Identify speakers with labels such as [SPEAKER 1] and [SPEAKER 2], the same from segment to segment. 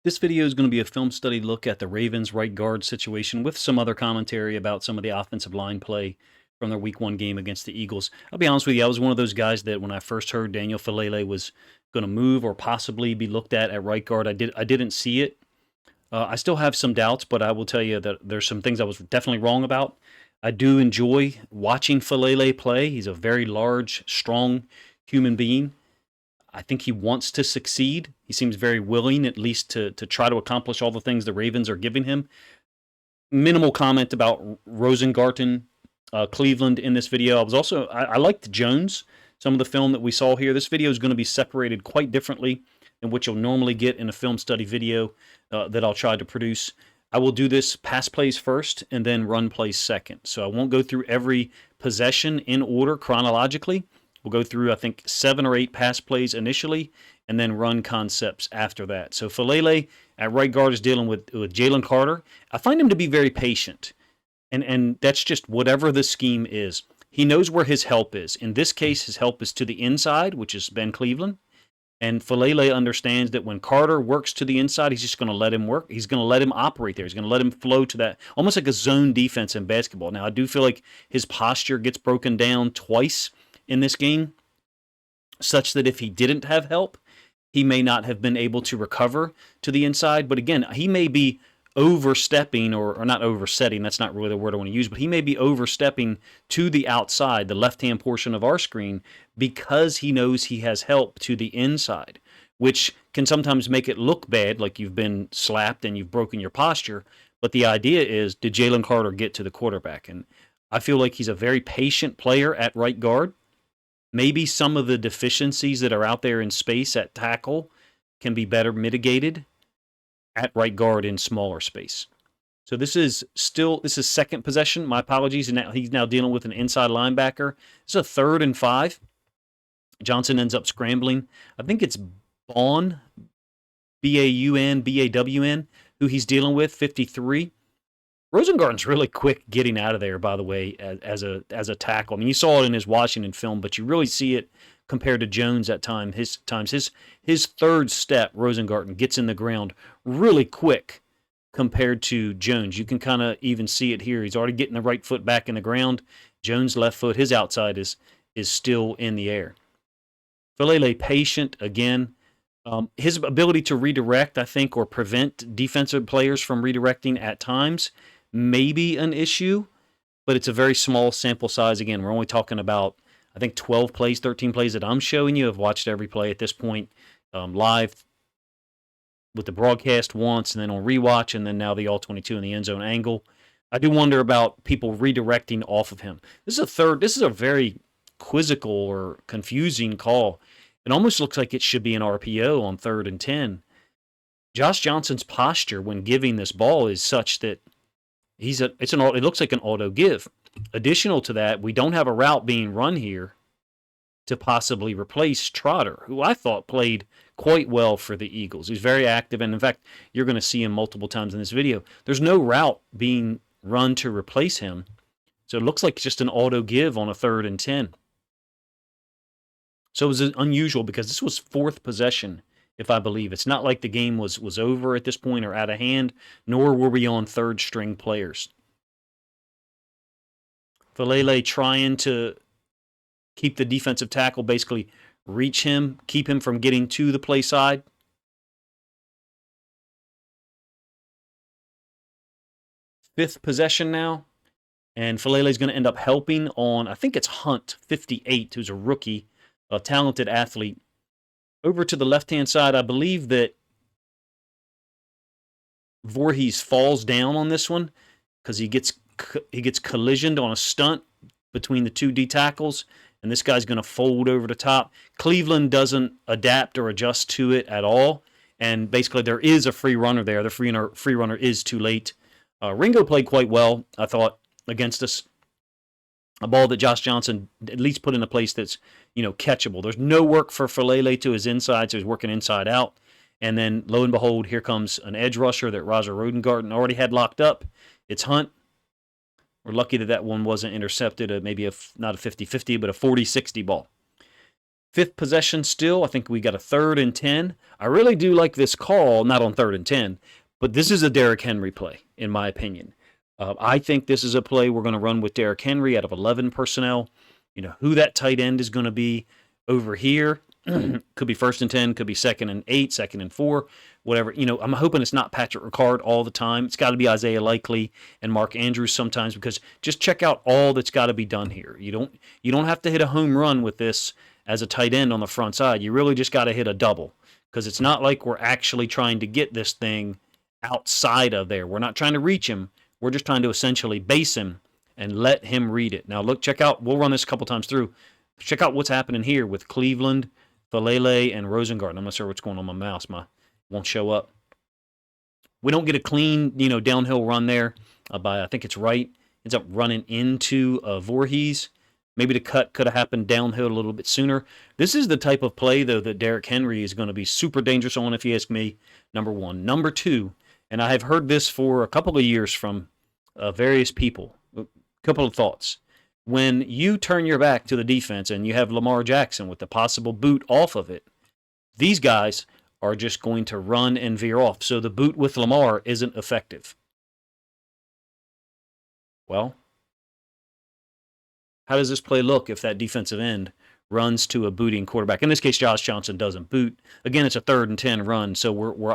[SPEAKER 1] This video is going to be a film study look at the Ravens right guard situation with some other commentary about some of the offensive line play from their week 1 game against the Eagles. I'll be honest with you, I was one of those guys that when I first heard Daniel Faalele was going to move or possibly be looked at right guard, I didn't see it. I still have some doubts, but I will tell you that there's some things I was definitely wrong about. I do enjoy watching Faalele play. He's a very large, strong human being. I think he wants to succeed. He seems very willing, at least, to try to accomplish all the things the Ravens are giving him. Minimal comment about Rosengarten, Cleveland in this video. I liked Jones, some of the film that we saw here. This video is going to be separated quite differently than what you'll normally get in a film study video that I'll try to produce. I will do this pass plays first and then run plays second. So I won't go through every possession in order chronologically. We'll go through, I think, 7 or 8 pass plays initially, and then run concepts after that. So Faalele at right guard is dealing with Jalen Carter. I find him to be very patient, and that's just whatever the scheme is. He knows where his help is. In this case, his help is to the inside, which is Ben Cleveland. And Faalele understands that when Carter works to the inside, he's just going to let him work. He's going to let him operate there. He's going to let him flow to that, almost like a zone defense in basketball. Now, I do feel like his posture gets broken down twice in this game, such that if he didn't have help, he may not have been able to recover to the inside. But again, he may be overstepping or not oversetting. That's not really the word I want to use, but he may be overstepping to the outside, the left-hand portion of our screen, because he knows he has help to the inside, which can sometimes make it look bad, like you've been slapped and you've broken your posture. But the idea is, did Jalen Carter get to the quarterback? And I feel like he's a very patient player at right guard. Maybe some of the deficiencies that are out there in space at tackle can be better mitigated at right guard in smaller space. So this is second possession. My apologies. And he's now dealing with an inside linebacker. This is a 3rd and 5. Johnson ends up scrambling. I think it's Baun, B-A-U-N, B-A-W-N, who he's dealing with, 53. Rosengarten's really quick getting out of there, by the way, as a tackle. I mean, you saw it in his Washington film, but you really see it compared to Jones at times. His third step, Rosengarten, gets in the ground really quick compared to Jones. You can kind of even see it here. He's already getting the right foot back in the ground. Jones' left foot, his outside is still in the air. Faalele patient again. His ability to redirect, I think, or prevent defensive players from redirecting at times may be an issue, but it's a very small sample size. Again, we're only talking about, I think, 12 plays, 13 plays that I'm showing you. I've watched every play at this point live with the broadcast once, and then on rewatch, and then now the all-22 in the end zone angle. I do wonder about people redirecting off of him. This is a very quizzical or confusing call. It almost looks like it should be an RPO on 3rd and 10. Josh Johnson's posture when giving this ball is such that it looks like an auto give. Additional to that, we don't have a route being run here to possibly replace Trotter, who I thought played quite well for the Eagles. He's very active, and in fact, you're going to see him multiple times in this video. There's no route being run to replace him, so it looks like just an auto give on a 3rd and 10. So it was unusual because this was 4th possession, if I believe. It's not like the game was over at this point or out of hand, nor were we on 3rd-string players. Faalele trying to keep the defensive tackle, basically reach him, keep him from getting to the play side. Fifth possession now, and Faalele's going to end up helping on, I think it's Hunt, 58, who's a rookie, a talented athlete. Over to the left-hand side, I believe that Voorhees falls down on this one because he gets collisioned on a stunt between the 2 D tackles, and this guy's going to fold over the top. Cleveland doesn't adapt or adjust to it at all, and basically there is a free runner there. The free runner is too late. Ringo played quite well, I thought, against us. A ball that Josh Johnson at least put in a place that's, catchable. There's no work for Faalele to his inside, so he's working inside out. And then, lo and behold, here comes an edge rusher that Roger Rodengarten already had locked up. It's Hunt. We're lucky that one wasn't intercepted, maybe not a 50-50, but a 40-60 ball. Fifth possession still. I think we got a 3rd and 10. I really do like this call, not on 3rd and 10, but this is a Derrick Henry play, in my opinion. I think this is a play we're going to run with Derrick Henry out of 11 personnel. Who that tight end is going to be over here. Could be 1st and 10, could be 2nd and 8, 2nd and 4, whatever. I'm hoping it's not Patrick Ricard all the time. It's got to be Isaiah Likely and Mark Andrews sometimes, because just check out all that's got to be done here. You don't have to hit a home run with this as a tight end on the front side. You really just got to hit a double, because it's not like we're actually trying to get this thing outside of there. We're not trying to reach him. We're just trying to essentially base him and let him read it. Now, look, check out, we'll run this a couple times through. Check out what's happening here with Cleveland, Faalele, and Rosengarten. I'm not sure what's going on with my mouse. My won't show up. We don't get a clean, downhill run there by, I think it's right. Ends up running into Voorhees. Maybe the cut could have happened downhill a little bit sooner. This is the type of play, though, that Derrick Henry is going to be super dangerous on, if you ask me, number one. Number two, and I have heard this for a couple of years from various people, a couple of thoughts. When you turn your back to the defense and you have Lamar Jackson with the possible boot off of it, these guys are just going to run and veer off. So the boot with Lamar isn't effective. Well, how does this play look if that defensive end runs to a booting quarterback? In this case, Josh Johnson doesn't boot. Again, it's a 3rd and 10 run, so we're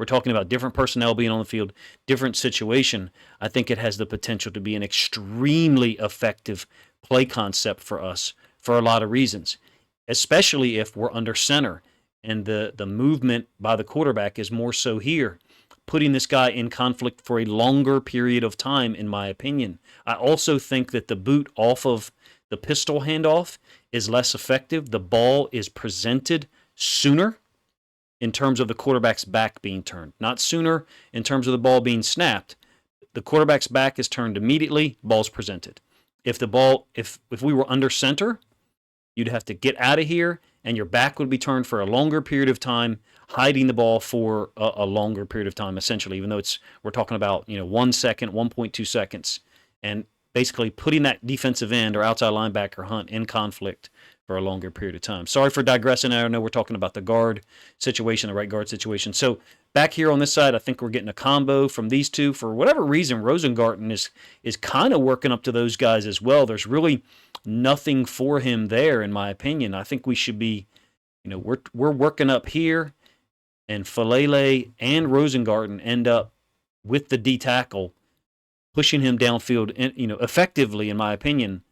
[SPEAKER 1] talking about different personnel being on the field, different situation. I think it has the potential to be an extremely effective play concept for us for a lot of reasons, especially if we're under center and the movement by the quarterback is more so here, putting this guy in conflict for a longer period of time, in my opinion. I also think that the boot off of the pistol handoff is less effective. The ball is presented sooner in terms of the quarterback's back being turned, not sooner in terms of the ball being snapped. The quarterback's back is turned immediately, ball's presented. If we were under center, you'd have to get out of here, and your back would be turned for a longer period of time, hiding the ball for a longer period of time, essentially, even though we're talking about 1 second, 1.2 seconds, and basically putting that defensive end or outside linebacker Hunt in conflict for a longer period of time. Sorry for digressing. I know we're talking about the guard situation, the right guard situation. So back here on this side, I think we're getting a combo from these two. For whatever reason, Rosengarten is kind of working up to those guys as well. There's really nothing for him there, in my opinion. I think we should be, we're working up here, and Faalele and Rosengarten end up with the D tackle, pushing him downfield, effectively, in my opinion.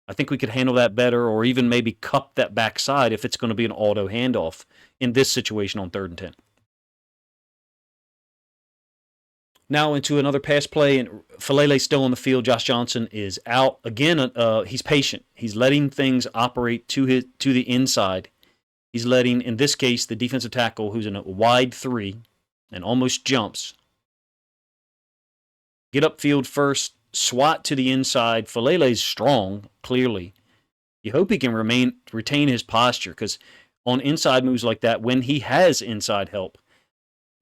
[SPEAKER 1] I think we could handle that better, or even maybe cup that backside if it's going to be an auto handoff in this situation on 3rd and 10. Now into another pass play, and Faalele's still on the field. Josh Johnson is out. Again, he's patient. He's letting things operate to the inside. He's letting, in this case, the defensive tackle, who's in a wide 3 and almost jumps, get upfield first, swat to the inside. Faalele's strong, clearly. You hope he can retain his posture, because on inside moves like that, when he has inside help,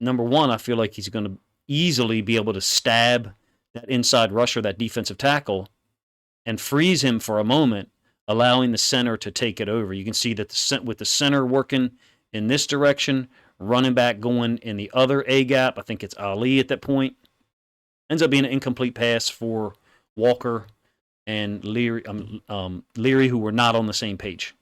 [SPEAKER 1] number one, I feel like he's going to easily be able to stab that inside rusher, that defensive tackle, and freeze him for a moment, allowing the center to take it over. You can see that with the center working in this direction, running back going in the other A-gap, I think it's Ali at that point, ends up being an incomplete pass for Walker and Leary, who were not on the same page.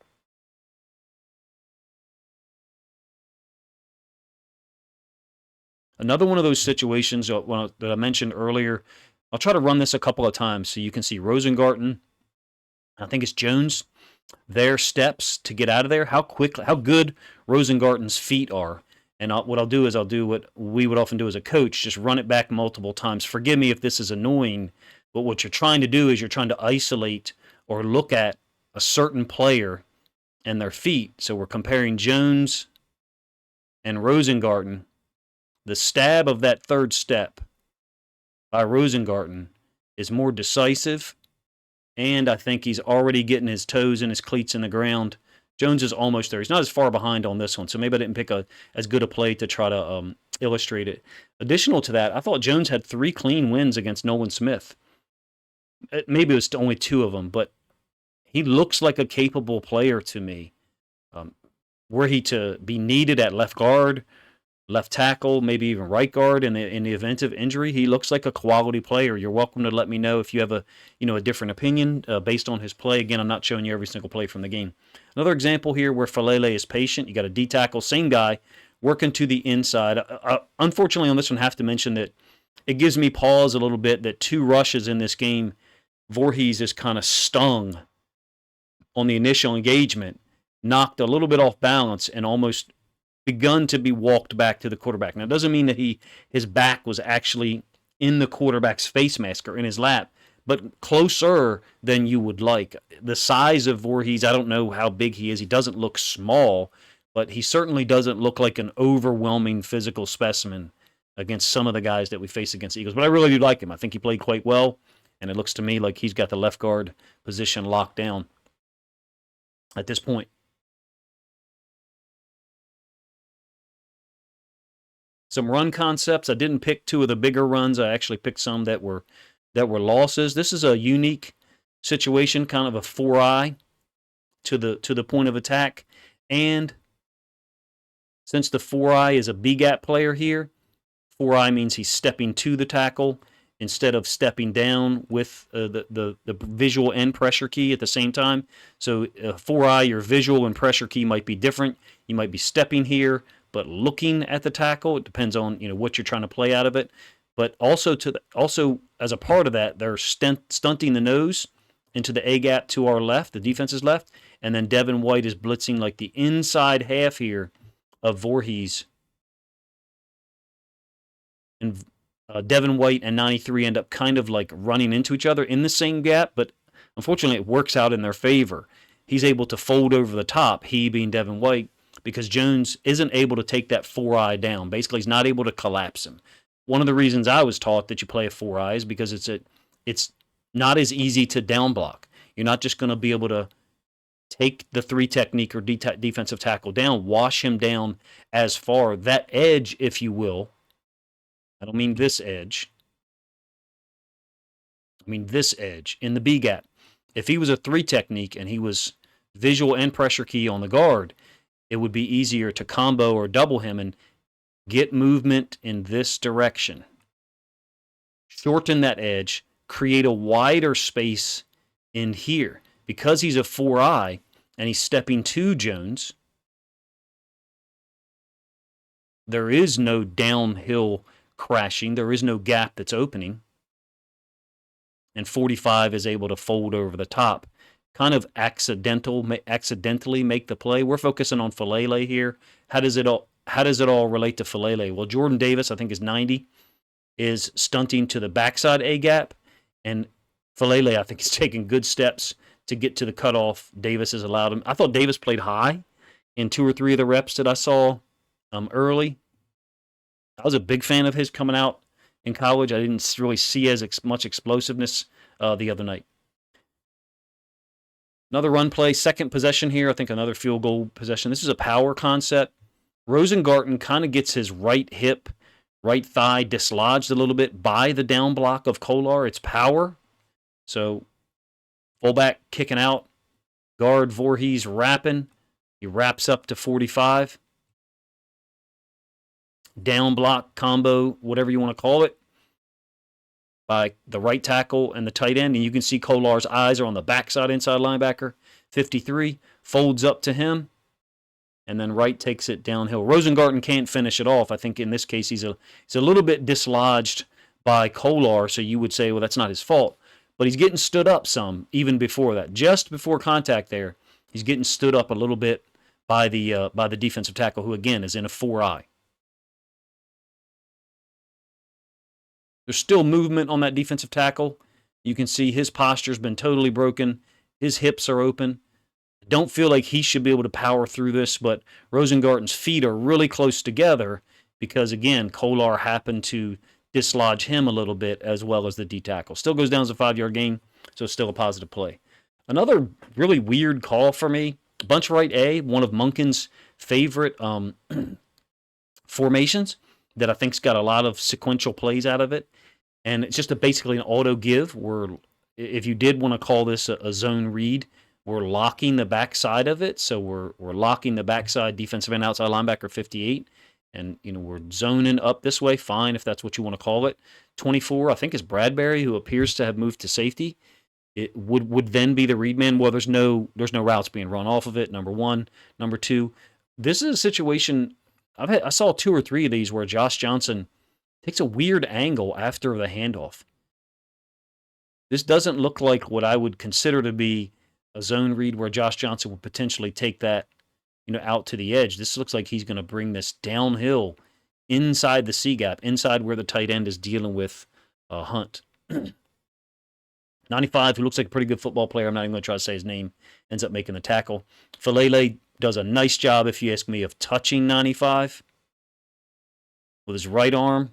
[SPEAKER 1] Another one of those situations that I mentioned earlier, I'll try to run this a couple of times so you can see Rosengarten, I think it's Jones, their steps to get out of there, how good Rosengarten's feet are. And what I'll do is I'll do what we would often do as a coach, just run it back multiple times. Forgive me if this is annoying, but what you're trying to do is you're trying to isolate or look at a certain player and their feet. So we're comparing Jones and Rosengarten. The stab of that 3rd step by Rosengarten is more decisive, and I think he's already getting his toes and his cleats in the ground. Jones is almost there. He's not as far behind on this one, so maybe I didn't pick as good a play to try to illustrate it. Additional to that, I thought Jones had 3 clean wins against Nolan Smith. Maybe it was only 2 of them, but he looks like a capable player to me. were he to be needed at left guard, left tackle, maybe even right guard in the event of injury, he looks like a quality player. You're welcome to let me know if you have a different opinion based on his play. Again, I'm not showing you every single play from the game. Another example here where Faalele is patient. You got a D tackle, same guy, working to the inside. Unfortunately, on this one, I have to mention that it gives me pause a little bit that 2 rushes in this game, Voorhees is kind of stung on the initial engagement, knocked a little bit off balance, and almost begun to be walked back to the quarterback. Now, it doesn't mean that his back was actually in the quarterback's face mask or in his lap, but closer than you would like. The size of Voorhees, I don't know how big he is. He doesn't look small, but he certainly doesn't look like an overwhelming physical specimen against some of the guys that we face against the Eagles. But I really do like him. I think he played quite well, and it looks to me like he's got the left guard position locked down at this point. Some run concepts. I didn't pick 2 of the bigger runs. I actually picked some that were losses. This is a unique situation, kind of a 4-eye to the point of attack. And since the 4-eye is a B-gap player here, 4-eye means he's stepping to the tackle instead of stepping down with the visual and pressure key at the same time. So 4-eye, your visual and pressure key might be different. You might be stepping here, but looking at the tackle. It depends on what you're trying to play out of it. But also as a part of that, they're stunting the nose into the A gap to our left, the defense's left, and then Devin White is blitzing like the inside half here of Voorhees. And Devin White and 93 end up kind of like running into each other in the same gap, but unfortunately it works out in their favor. He's able to fold over the top, he being Devin White, because Jones isn't able to take that 4-eye down. Basically, he's not able to collapse him. One of the reasons I was taught that you play a 4-eye is because it's not as easy to down block. You're not just going to be able to take the 3 technique or defensive tackle down, wash him down as far. That edge, if you will, I don't mean this edge. I mean this edge in the B gap. If he was a 3 technique and he was visual and pressure key on the guard, it would be easier to combo or double him and get movement in this direction. Shorten that edge, create a wider space in here. Because he's a 4-eye and he's stepping to Jones, there is no downhill crashing. There is no gap that's opening. And 45 is able to fold over the top. Kind of accidentally make the play. We're focusing on Faalele here. How does it all relate to Faalele? Well, Jordan Davis, I think is 90, is stunting to the backside A gap, and Faalele, I think, is taking good steps to get to the cutoff. Davis has allowed him. I thought Davis played high in 2 or 3 of the reps that I saw early. I was a big fan of his coming out in college. I didn't really see as much explosiveness the other night. Another run play, second possession here. I think another field goal possession. This is a power concept. Rosengarten kind of gets his right hip, right thigh dislodged a little bit by the down block of Kolar. It's power. So fullback kicking out. Guard Voorhees wrapping. He wraps up to 45. Down block combo, whatever you want to call it, by the right tackle and the tight end. And you can see Kolar's eyes are on the backside inside linebacker. 53 folds up to him. And then Wright takes it downhill. Rosengarten can't finish it off. I think in this case he's a little bit dislodged by Kolar, so you would say, well, that's not his fault. But he's getting stood up some even before that. Just before contact there, he's getting stood up a little bit by the defensive tackle, who again is in a 4-eye. There's still movement on that defensive tackle. You can see his posture's been totally broken. His hips are open. Don't feel like he should be able to power through this, but Rosengarten's feet are really close together because, again, Kolar happened to dislodge him a little bit as well as the D tackle. Still goes down as a 5-yard gain, so it's still a positive play. Another really weird call for me, bunch right A, one of Monken's favorite formations that I think's got a lot of sequential plays out of it. And it's just basically an auto give where if you did want to call this a zone read, we're locking the backside of it. So we're locking the backside defensive end outside linebacker 58. And, we're zoning up this way. Fine, if that's what you want to call it. 24, I think, is Bradbury, who appears to have moved to safety. It would then be the read man. Well, there's no routes being run off of it. Number one. Number two, this is a situation I saw 2 or 3 of these where Josh Johnson takes a weird angle after the handoff. This doesn't look like what I would consider to be a zone read where Josh Johnson would potentially take that, out to the edge. This looks like he's going to bring this downhill inside the C gap, inside where the tight end is dealing with Hunt. 95, who looks like a pretty good football player. I'm not even going to try to say his name. Ends up making the tackle. Faalele does a nice job, if you ask me, of touching 95 with his right arm.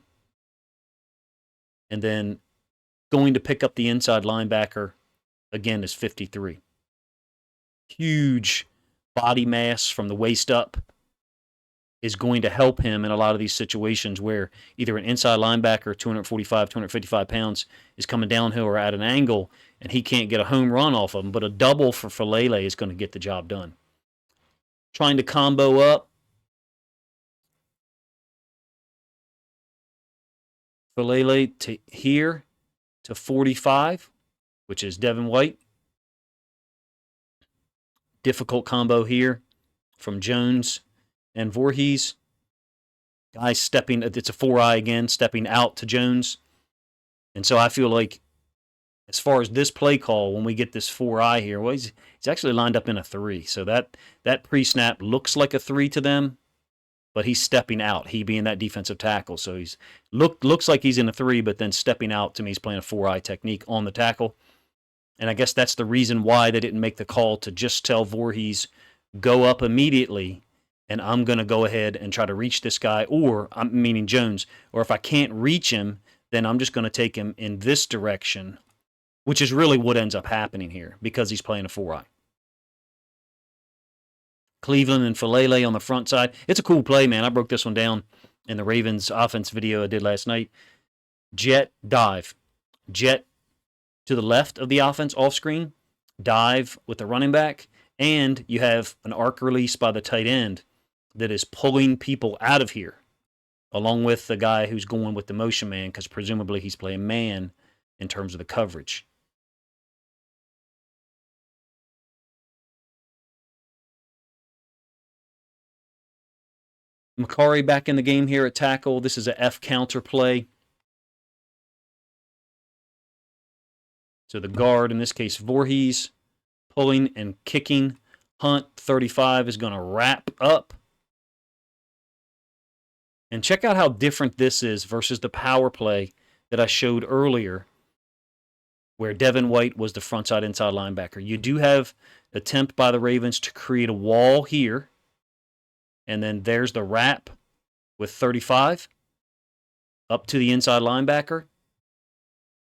[SPEAKER 1] And then going to pick up the inside linebacker, again, is 53. Huge body mass from the waist up is going to help him in a lot of these situations where either an inside linebacker, 245, 255 pounds, is coming downhill or at an angle, and he can't get a home run off of him. But a double for Faalele is going to get the job done. Trying to combo up. Faalele to here to 45, which is Devin White. Difficult combo here from Jones and Voorhees. Guys stepping, it's a 4-eye again, stepping out to Jones. And so I feel like as far as this play call, when we get this 4-eye here, well, he's actually lined up in a 3. So that pre-snap looks like a 3 to them, but he's stepping out, he being that defensive tackle. So he's looks like he's in a 3, but then stepping out, to me, he's playing a 4-eye technique on the tackle. And I guess that's the reason why they didn't make the call to just tell Voorhees, go up immediately, and I'm going to go ahead and try to reach this guy, or I'm meaning Jones, or if I can't reach him, then I'm just going to take him in this direction, which is really what ends up happening here because he's playing a 4-eye. Cleveland and Faalele on the front side. It's a cool play, man. I broke this one down in the Ravens offense video I did last night. Jet, dive. Jet to the left of the offense off screen. Dive with the running back. And you have an arc release by the tight end that is pulling people out of here, along with the guy who's going with the motion man, because presumably he's playing man in terms of the coverage. Macari back in the game here at tackle. This is a F counter play. So the guard, in this case Voorhees, pulling and kicking. Hunt, 35, is going to wrap up. And check out how different this is versus the power play that I showed earlier, where Devin White was the frontside inside linebacker. You do have an attempt by the Ravens to create a wall here. And then there's the wrap with 35 up to the inside linebacker.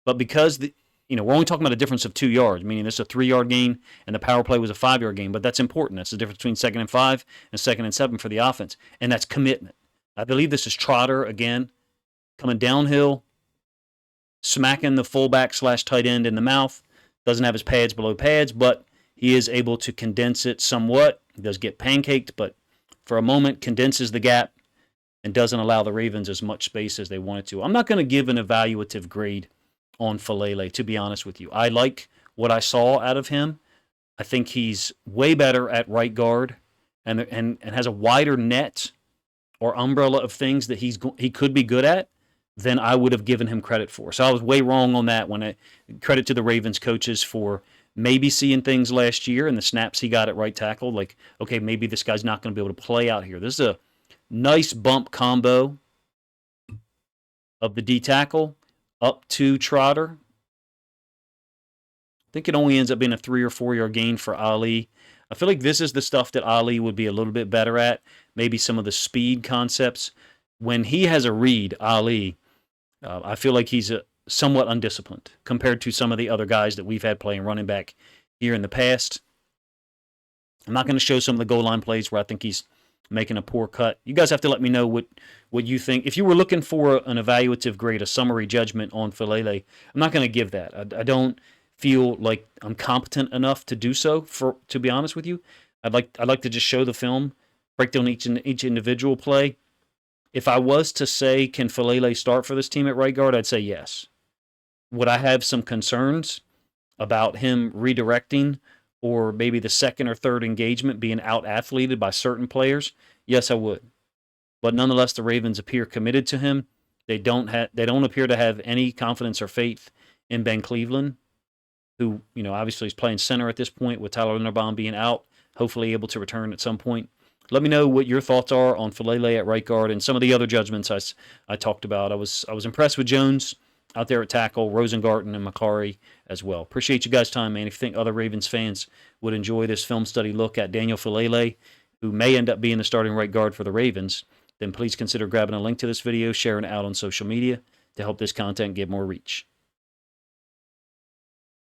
[SPEAKER 1] But because we're only talking about a difference of 2 yards, meaning this is a 3-yard gain and the power play was a 5-yard gain. But that's important. That's the difference between 2nd and 5 and 2nd and 7 for the offense. And that's commitment. I believe this is Trotter again, coming downhill, smacking the fullback / tight end in the mouth. Doesn't have his pads below pads, but he is able to condense it somewhat. He does get pancaked, but for a moment condenses the gap and doesn't allow the Ravens as much space as they wanted to. I'm not going to give an evaluative grade on Faalele, to be honest with you. I like what I saw out of him. I think he's way better at right guard and has a wider net or umbrella of things that he could be good at than I would have given him credit for. So I was way wrong on that credit to the Ravens coaches for maybe seeing things last year and the snaps he got at right tackle. Like, okay, maybe this guy's not going to be able to play out here. This is a nice bump combo of the D tackle up to Trotter. I think it only ends up being a 3 or 4 yard gain for Ali. I feel like this is the stuff that Ali would be a little bit better at. Maybe some of the speed concepts. When he has a read, Ali, I feel like he's somewhat undisciplined compared to some of the other guys that we've had playing running back here in the past. I'm not going to show some of the goal line plays where I think he's making a poor cut. You guys have to let me know what you think. If you were looking for an evaluative grade, a summary judgment on Faalele, I'm not going to give that. I don't feel like I'm competent enough to do so. For to be honest with you, I'd like to just show the film, break down each individual play. If I was to say, can Faalele start for this team at right guard, I'd say yes. Would I have some concerns about him redirecting or maybe the second or third engagement being out athleted by certain players? Yes, I would. But nonetheless, the Ravens appear committed to him. They don't appear to have any confidence or faith in Ben Cleveland, who obviously is playing center at this point with Tyler Linderbaum being out, hopefully able to return at some point. Let me know what your thoughts are on Faalele at right guard and some of the other judgments I talked about. I was impressed with Jones out there at tackle, Rosengarten and McCary as well. Appreciate you guys' time, man. If you think other Ravens fans would enjoy this film study look at Daniel Faalele, who may end up being the starting right guard for the Ravens, then please consider grabbing a link to this video, sharing it out on social media to help this content get more reach.